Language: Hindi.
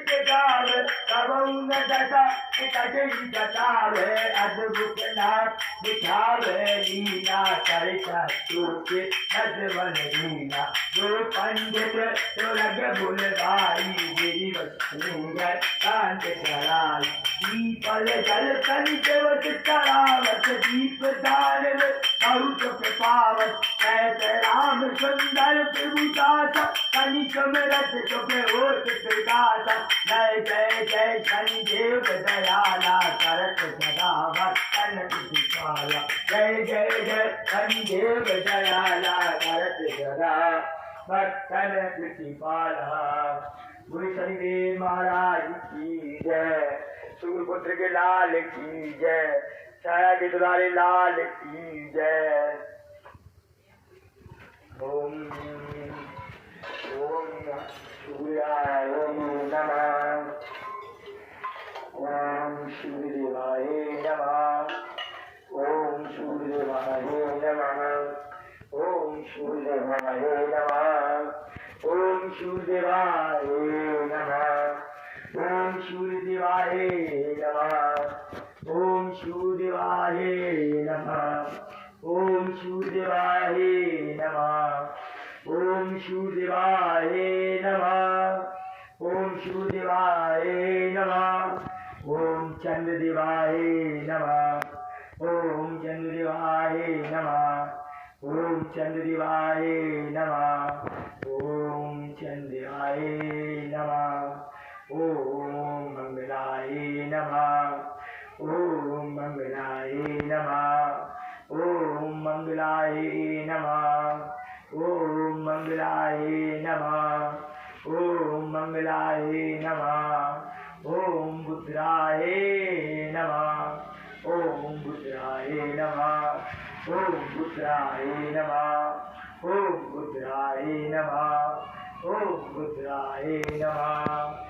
के गावे कबून दशा कजरी जतावे अद्भुत नाथ दिखावे लीला करता तूके नजवन लीला जो पंडित तो लग भूलवाई मेरी वसुंधर कांत कराई दीपल जल संजवत करावत दीप दान बहुत पावत कहते राम सुंदर प्रभु दासा कनिक में रथ चुपे होत दासा जय जय जय शनिदेव दयाला करत सदा भक्तन कृपाला जय जय जय शनिदेव दयाला करत सदा भक्तन कृपाला। गुरु शनिदेव महाराज की जय, सूर्यपुत्र के लाल की जय, छाया के दुलारे लाल की जय। ओम ओम सूर्याय नमः, ओम सूर्यदेवाय नमः, ओम सूर्यदेवाय नमः, ओम सूर्यदेवाय नमः, ओम सूर्यदेवाय नमः, ओम सूर्यदेवाय नमः, ओम सूर्यदेवाय नमः, ओम सूर्यदेवाय नमः, ओम सूर्यदेवाय नमः, ओम सूर्यदेवाय नमः, ओम चंद्रदेवाय नमः, ओम चंद्रदेवाय नमः, ओम चंद्रदेवाय नमः, ओम चंद्रदेवाय नमः, ओम मंगलाय नमः, ओम मंगलाय नमः, ओम मंगलाय नमः, ओम मंगलाय नमः, ओम मंगलाय नमः, ओम बुद्धाय नमः, ओम बुद्धाय नमः, ओम बुद्धाय नमः, ओम बुद्धाय नमः, ओम बुद्धाय नमः।